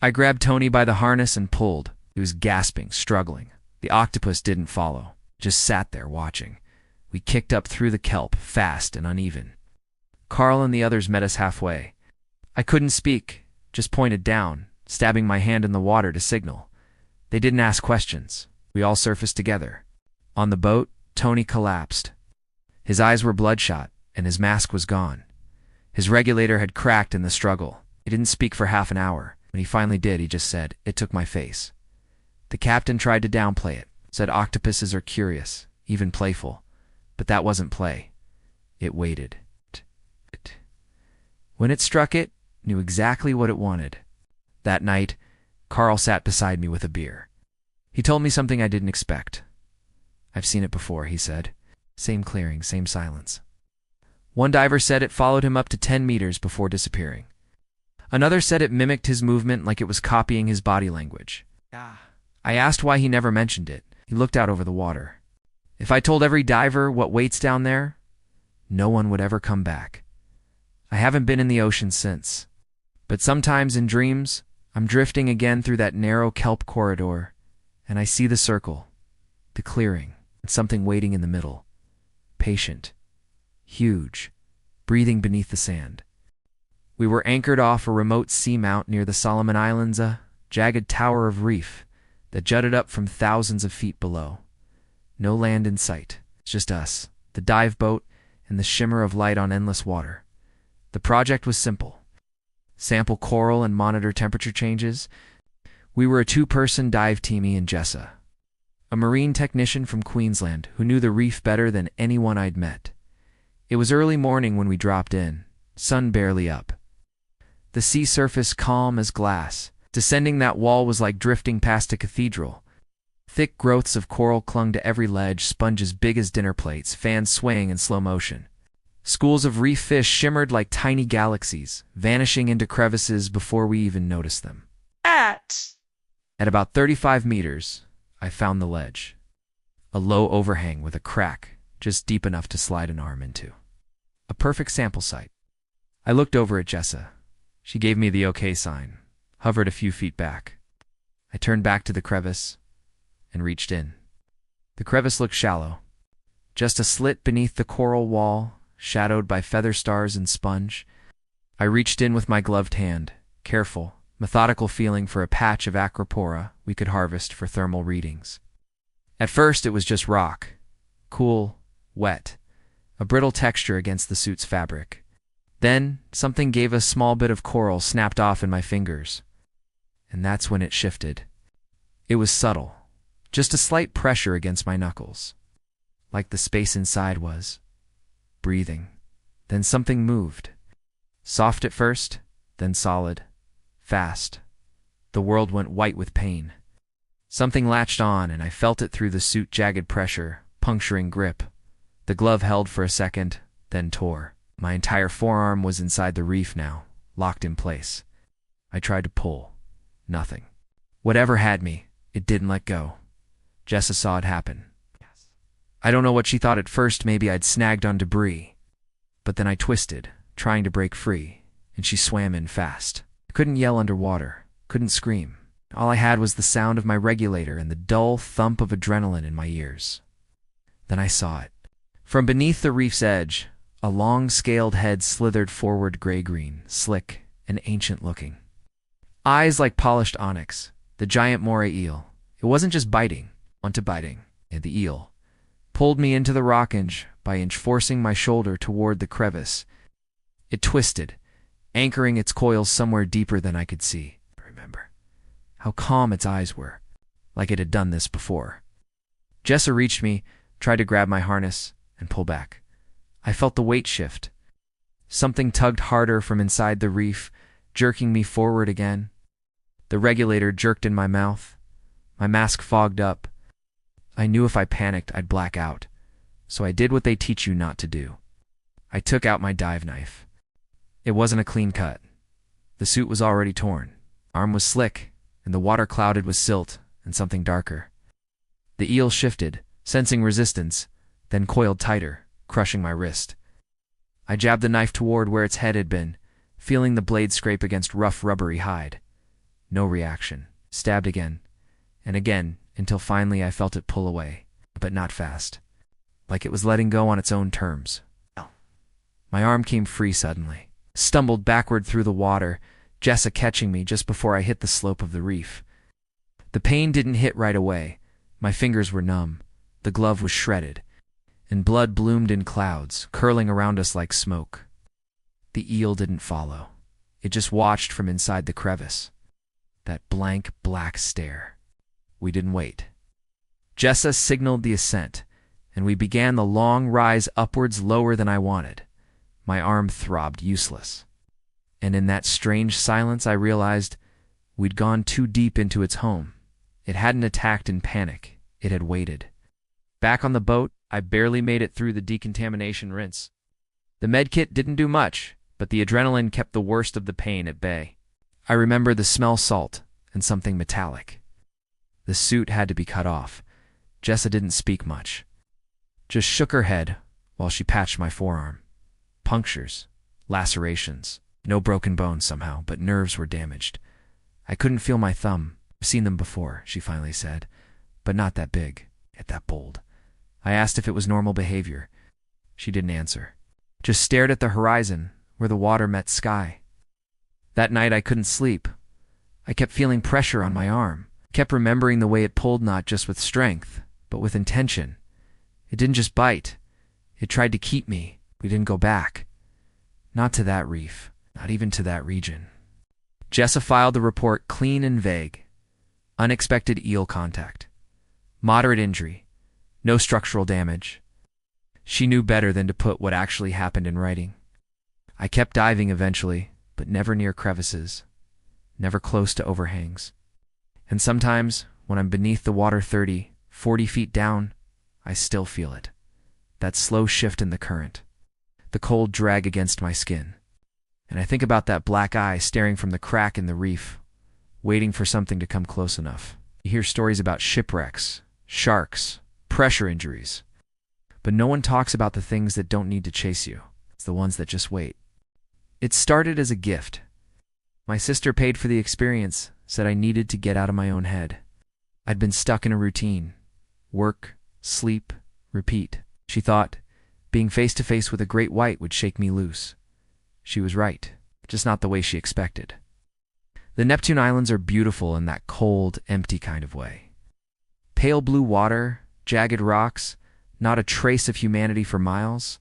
I grabbed Tony by the harness and pulled. He was gasping, struggling. The octopus didn't follow, just sat there watching. We kicked up through the kelp, fast and uneven. Carl and the others met us halfway. I couldn't speak, just pointed down, stabbing my hand in the water to signal. They didn't ask questions. We all surfaced together. On the boat, Tony collapsed. His eyes were bloodshot, and his mask was gone. His regulator had cracked in the struggle. He didn't speak for half an hour. When he finally did, he just said, "It took my face." The captain tried to downplay it, said octopuses are curious, even playful. But that wasn't play. It waited. When it struck, it knew exactly what it wanted. That night, Carl sat beside me with a beer. He told me something I didn't expect. "I've seen it before," he said. "Same clearing, same silence." One diver said it followed him up to 10 meters before disappearing. Another said it mimicked his movement like it was copying his body language. I asked why he never mentioned it. He looked out over the water. If I told every diver what waits down there, no one would ever come back. I haven't been in the ocean since. But sometimes in dreams, I'm drifting again through that narrow kelp corridor, and I see the circle, the clearing, and something waiting in the middle. Patient, huge, breathing beneath the sand. We were anchored off a remote seamount near the Solomon Islands, a jagged tower of reef that jutted up from thousands of feet below. No land in sight, just us, the dive boat, and the shimmer of light on endless water. The project was simple. Sample coral and monitor temperature changes. We were a 2-person dive team, me and Jessa, a marine technician from Queensland who knew the reef better than anyone I'd met. It was early morning when we dropped in, sun barely up. The sea surface calm as glass. Descending that wall was like drifting past a cathedral. Thick growths of coral clung to every ledge, sponges big as dinner plates, fans swaying in slow motion. Schools of reef fish shimmered like tiny galaxies, vanishing into crevices before we even noticed them. At about 35 meters, I found the ledge. A low overhang with a crack, just deep enough to slide an arm into. A perfect sample site. I looked over at Jessa. She gave me the okay sign, hovered a few feet back. I turned back to the crevice and reached in. The crevice looked shallow, just a slit beneath the coral wall, shadowed by feather stars and sponge. I reached in with my gloved hand, careful, methodical, feeling for a patch of acropora we could harvest for thermal readings. At first it was just rock, cool, wet, a brittle texture against the suit's fabric. Then, something gave a small bit of coral snapped off in my fingers. And that's when it shifted. It was subtle, just a slight pressure against my knuckles. Like the space inside was breathing. Then something moved. Soft at first, then solid. Fast. The world went white with pain. Something latched on, and I felt it through the suit jagged pressure, puncturing grip. The glove held for a second, then tore. My entire forearm was inside the reef now, locked in place. I tried to pull. Nothing. Whatever had me, it didn't let go. Jessa saw it happen. I don't know what she thought at first. Maybe I'd snagged on debris. But then I twisted, trying to break free, and she swam in fast. I couldn't yell underwater, couldn't scream. All I had was the sound of my regulator and the dull thump of adrenaline in my ears. Then I saw it. From beneath the reef's edge, a long, scaled head slithered forward, gray-green, slick, and ancient-looking. Eyes like polished onyx, the giant moray eel. It wasn't just biting, onto biting, and the eel pulled me into the rock inch by inch, forcing my shoulder toward the crevice. It twisted, anchoring its coils somewhere deeper than I could see. I remember how calm its eyes were, like it had done this before. Jessa reached me, tried to grab my harness, and pull back. I felt the weight shift. Something tugged harder from inside the reef, jerking me forward again. The regulator jerked in my mouth. My mask fogged up. I knew if I panicked, I'd black out. So I did what they teach you not to do. I took out my dive knife. It wasn't a clean cut. The suit was already torn. Arm was slick, and the water clouded with silt and something darker. The eel shifted, sensing resistance, then coiled tighter, crushing my wrist. I jabbed the knife toward where its head had been, feeling the blade scrape against rough, rubbery hide. No reaction. Stabbed again, and again, until finally I felt it pull away, but not fast. Like it was letting go on its own terms. My arm came free suddenly. Stumbled backward through the water, Jessa catching me just before I hit the slope of the reef. The pain didn't hit right away. My fingers were numb. The glove was shredded, and blood bloomed in clouds, curling around us like smoke. The eel didn't follow. It just watched from inside the crevice. That blank, black stare. We didn't wait. Jessa signaled the ascent, and we began the long rise upwards, lower than I wanted. My arm throbbed, useless. And in that strange silence I realized we'd gone too deep into its home. It hadn't attacked in panic. It had waited. Back on the boat, I barely made it through the decontamination rinse. The medkit didn't do much, but the adrenaline kept the worst of the pain at bay. I remember the smell salt and something metallic. The suit had to be cut off. Jessa didn't speak much. Just shook her head while she patched my forearm. Punctures, lacerations, no broken bones somehow, but nerves were damaged. I couldn't feel my thumb. I've seen them before, she finally said, but not that big, yet that bold. I asked if it was normal behavior. She didn't answer. Just stared at the horizon where the water met sky. That night I couldn't sleep. I kept feeling pressure on my arm. Kept remembering the way it pulled, not just with strength, but with intention. It didn't just bite. It tried to keep me. We didn't go back. Not to that reef. Not even to that region. Jessa filed the report clean and vague. Unexpected eel contact. Moderate injury. No structural damage. She knew better than to put what actually happened in writing. I kept diving eventually, but never near crevices. Never close to overhangs. And sometimes, when I'm beneath the water 30, 40 feet down, I still feel it. That slow shift in the current. The cold drag against my skin. And I think about that black eye staring from the crack in the reef, waiting for something to come close enough. You hear stories about shipwrecks, sharks, pressure injuries. But no one talks about the things that don't need to chase you. It's the ones that just wait. It started as a gift. My sister paid for the experience, said I needed to get out of my own head. I'd been stuck in a routine. Work, sleep, repeat. She thought being face to face with a great white would shake me loose. She was right, just not the way she expected. The Neptune Islands are beautiful in that cold, empty kind of way. Pale blue water, jagged rocks, Not a trace of humanity for miles.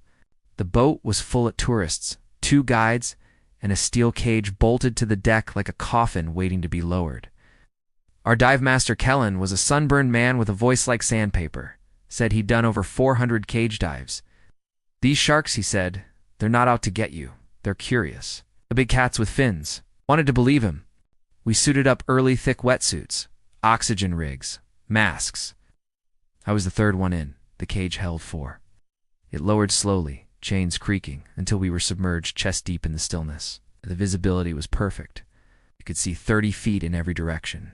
The boat was full of tourists, 2 guides, and a steel cage bolted to the deck like a coffin waiting to be lowered. Our dive master Kellen was a sunburned man with a voice like sandpaper. Said he'd done over 400 cage dives. "These sharks," he said, "they're not out to get you. They're curious. The big cats with fins." Wanted to believe him. We suited up early thick wetsuits, oxygen rigs, masks. I was the third one in. The cage held 4. It lowered slowly, chains creaking, until we were submerged chest deep in the stillness. The visibility was perfect. You could see 30 feet in every direction.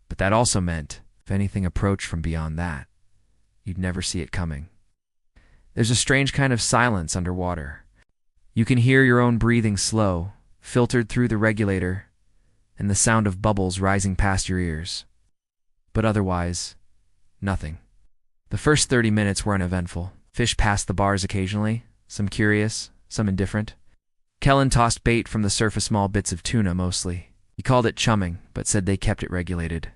But that also meant, if anything approached from beyond that, you'd never see it coming. There's a strange kind of silence underwater. You can hear your own breathing slow, filtered through the regulator, and the sound of bubbles rising past your ears. But otherwise, nothing. The first 30 minutes were uneventful. Fish passed the bars occasionally, some curious, some indifferent. Kellen tossed bait from the surface, small bits of tuna mostly. He called it chumming, but said they kept it regulated.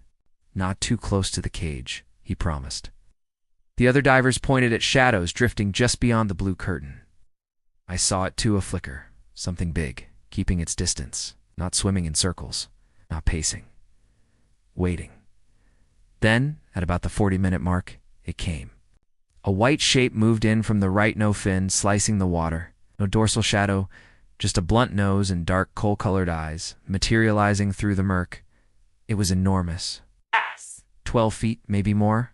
Not too close to the cage, he promised. The other divers pointed at shadows drifting just beyond the blue curtain. I saw it too, a flicker. Something big, keeping its distance, not swimming in circles, not pacing. Waiting. Then, at about the 40-minute mark, it came. A white shape moved in from the right, no fin, slicing the water. No dorsal shadow, just a blunt nose and dark coal-colored eyes, materializing through the murk. It was enormous. 12 feet, maybe more.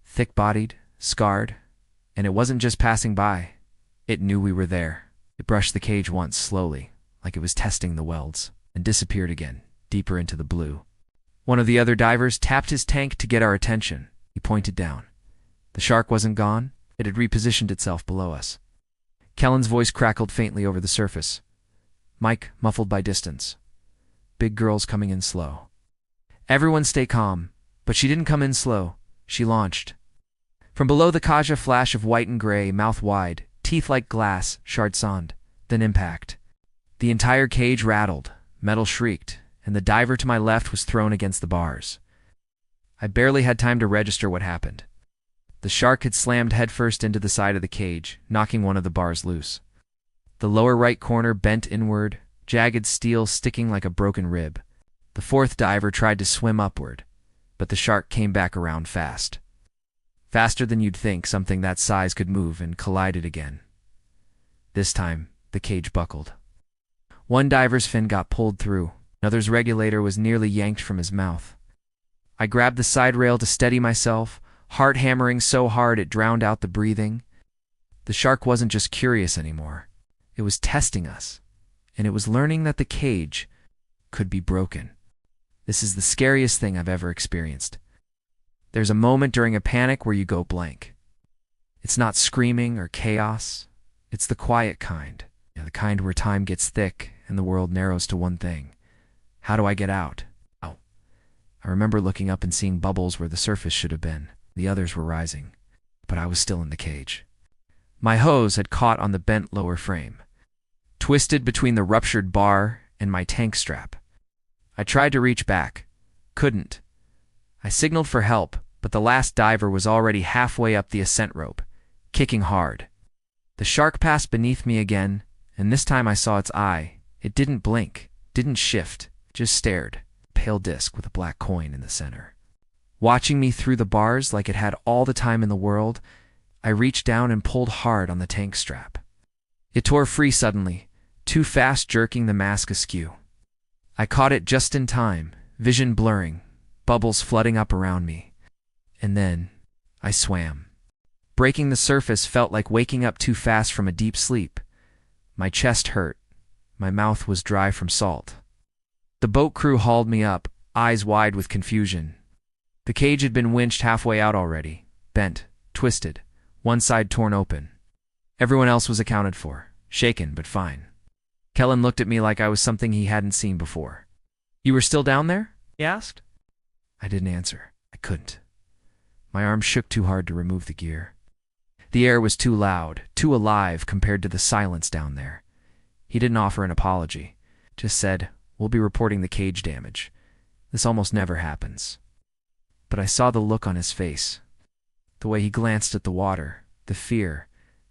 Thick-bodied, scarred. And it wasn't just passing by. It knew we were there. It brushed the cage once, slowly, like it was testing the welds, and disappeared again, deeper into the blue. One of the other divers tapped his tank to get our attention. He pointed down. The shark wasn't gone. It had repositioned itself below us. Kellen's voice crackled faintly over the surface. Mike, muffled by distance. Big girl's coming in slow. Everyone stay calm. But she didn't come in slow. She launched. From below the Kaja, flash of white and gray, mouth wide, teeth like glass, shard sand. Then impact. The entire cage rattled, metal shrieked, and the diver to my left was thrown against the bars. I barely had time to register what happened. The shark had slammed headfirst into the side of the cage, knocking one of the bars loose. The lower right corner bent inward, jagged steel sticking like a broken rib. The 4th diver tried to swim upward, but the shark came back around fast. Faster than you'd think something that size could move, and collided again. This time, the cage buckled. One diver's fin got pulled through. Another's regulator was nearly yanked from his mouth. I grabbed the side rail to steady myself, heart hammering so hard it drowned out the breathing. The shark wasn't just curious anymore. It was testing us, and it was learning that the cage could be broken. This is the scariest thing I've ever experienced. There's a moment during a panic where you go blank. It's not screaming or chaos. It's the quiet kind. The kind where time gets thick and the world narrows to one thing. How do I get out? Oh. I remember looking up and seeing bubbles where the surface should have been. The others were rising, but I was still in the cage. My hose had caught on the bent lower frame, twisted between the ruptured bar and my tank strap. I tried to reach back. Couldn't. I signaled for help, but the last diver was already halfway up the ascent rope, kicking hard. The shark passed beneath me again, and this time I saw its eye. It didn't blink, didn't shift, just stared, a pale disc with a black coin in the center. Watching me through the bars like it had all the time in the world, I reached down and pulled hard on the tank strap. It tore free suddenly, too fast, jerking the mask askew. I caught it just in time, vision blurring, bubbles flooding up around me. And then, I swam. Breaking the surface felt like waking up too fast from a deep sleep. My chest hurt. My mouth was dry from salt. The boat crew hauled me up, eyes wide with confusion. The cage had been winched halfway out already, bent, twisted, one side torn open. Everyone else was accounted for, shaken but fine. Kellen looked at me like I was something he hadn't seen before. "You were still down there?" he asked. I didn't answer. I couldn't. My arms shook too hard to remove the gear. The air was too loud, too alive compared to the silence down there. He didn't offer an apology, just said, "We'll be reporting the cage damage. This almost never happens." But I saw the look on his face, the way he glanced at the water, the fear,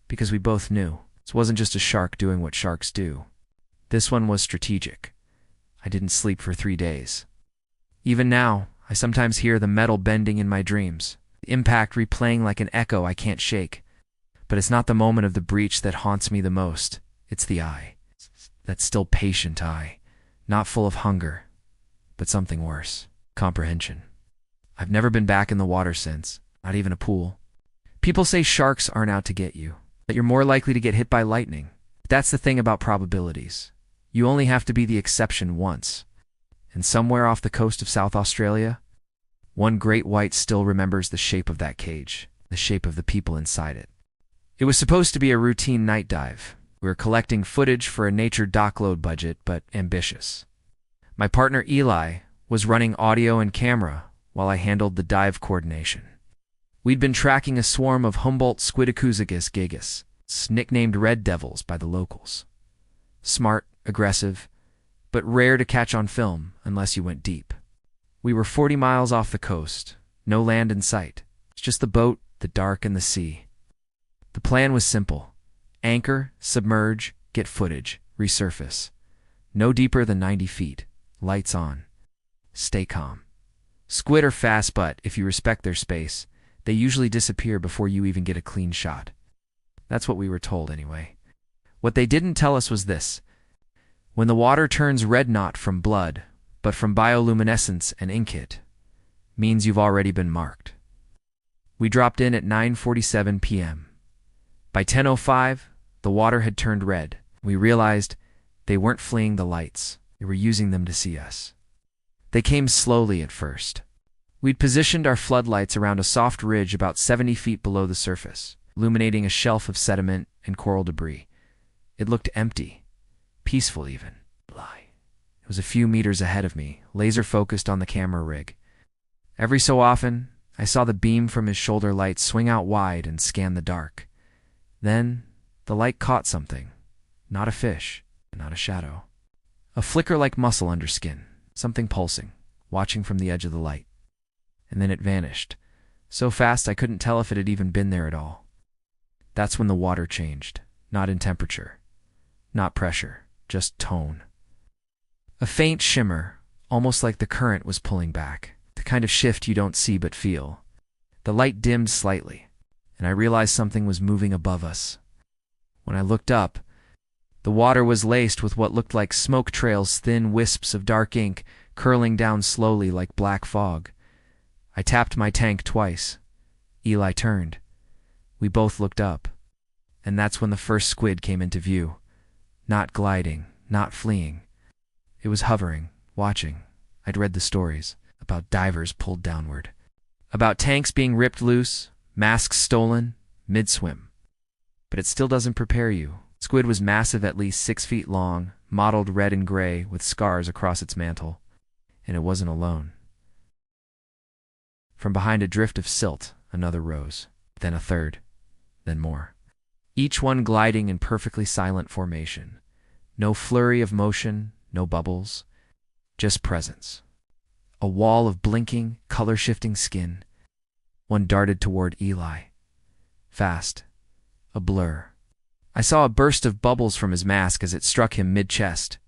because we both knew this wasn't just a shark doing what sharks do. This one was strategic. I didn't sleep for 3 days. Even now, I sometimes hear the metal bending in my dreams, the impact replaying like an echo I can't shake. But it's not the moment of the breach that haunts me the most. It's the eye. That still patient eye. Not full of hunger, but something worse. Comprehension. I've never been back in the water since, not even a pool. People say sharks aren't out to get you, that you're more likely to get hit by lightning. But that's the thing about probabilities. You only have to be the exception once. And somewhere off the coast of South Australia, one great white still remembers the shape of that cage, the shape of the people inside it. It was supposed to be a routine night dive. We were collecting footage for a nature doc load budget, but ambitious. My partner Eli was running audio and camera while I handled the dive coordination. We'd been tracking a swarm of Humboldt Squidocusagus gigas, nicknamed red devils by the locals. Smart, aggressive, but rare to catch on film unless you went deep. We were 40 miles off the coast, no land in sight. It's just the boat, the dark, and the sea. The plan was simple. Anchor, submerge, get footage, resurface. No deeper than 90 feet. Lights on. Stay calm. Squid are fast, but if you respect their space, they usually disappear before you even get a clean shot. That's what we were told anyway. What they didn't tell us was this. When the water turns red, not from blood, but from bioluminescence and inkit, means you've already been marked. We dropped in at 9:47 p.m. By 10:05, the water had turned red. We realized they weren't fleeing the lights. They were using them to see us. They came slowly at first. We'd positioned our floodlights around a soft ridge about 70 feet below the surface, illuminating a shelf of sediment and coral debris. It looked empty, peaceful even. It was a few meters ahead of me, laser-focused on the camera rig. Every so often, I saw the beam from his shoulder light swing out wide and scan the dark. Then, the light caught something. Not a fish, not a shadow. A flicker like muscle under skin, something pulsing, watching from the edge of the light. And then it vanished, so fast I couldn't tell if it had even been there at all. That's when the water changed, not in temperature, not pressure, just tone. A faint shimmer, almost like the current was pulling back, the kind of shift you don't see but feel. The light dimmed slightly, and I realized something was moving above us. When I looked up, the water was laced with what looked like smoke trails, thin wisps of dark ink curling down slowly like black fog. I tapped my tank twice. Eli turned. We both looked up, and that's when the first squid came into view. Not gliding, not fleeing. It was hovering, watching. I'd read the stories about divers pulled downward, about tanks being ripped loose, masks stolen, mid-swim. But it still doesn't prepare you. Squid was massive, at least 6 feet long, mottled red and gray with scars across its mantle. And it wasn't alone. From behind a drift of silt, another rose, then a third, then more. Each one gliding in perfectly silent formation. No flurry of motion, no bubbles, just presence. A wall of blinking, color-shifting skin. One darted toward Eli. Fast. A blur. I saw a burst of bubbles from his mask as it struck him mid-chest.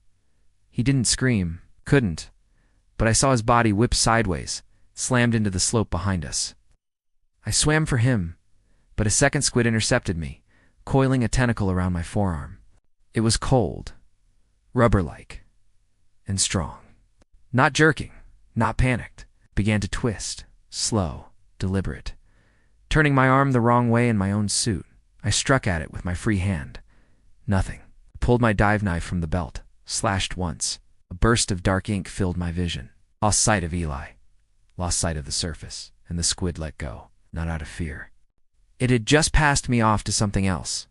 He didn't scream, couldn't, but I saw his body whip sideways, slammed into the slope behind us. I swam for him, but a second squid intercepted me, coiling a tentacle around my forearm. It was cold, rubber-like, and strong. Not jerking, not panicked. Began to twist, slow, deliberate. Turning my arm the wrong way in my own suit, I struck at it with my free hand. Nothing. Pulled my dive knife from the belt, slashed once. A burst of dark ink filled my vision. Lost sight of Eli. Lost sight of the surface, and the squid let go, not out of fear. It had just passed me off to something else.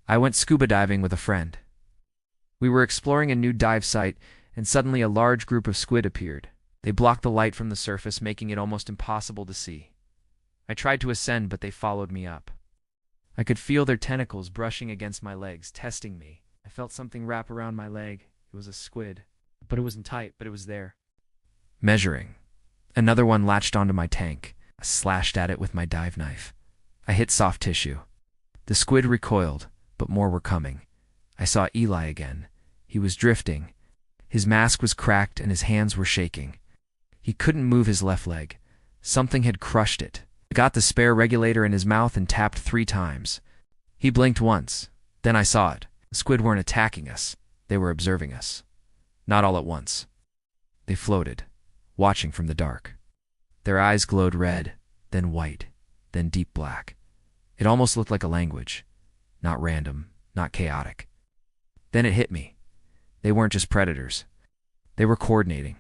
I went scuba diving with a friend. We were exploring a new dive site, and suddenly a large group of squid appeared. They blocked the light from the surface, making it almost impossible to see. I tried to ascend, but they followed me up. I could feel their tentacles brushing against my legs, testing me. I felt something wrap around my leg. It was a squid, but it wasn't tight, but it was there. Measuring. Another one latched onto my tank. I slashed at it with my dive knife. I hit soft tissue. The squid recoiled, but more were coming. I saw Eli again. He was drifting. His mask was cracked and his hands were shaking. He couldn't move his left leg. Something had crushed it. I got the spare regulator in his mouth and tapped 3 times. He blinked once. Then I saw it. The squid weren't attacking us. They were observing us. Not all at once. They floated, watching from the dark. Their eyes glowed red, then white, then deep black. It almost looked like a language. Not random, not chaotic. Then it hit me. They weren't just predators. They were coordinating.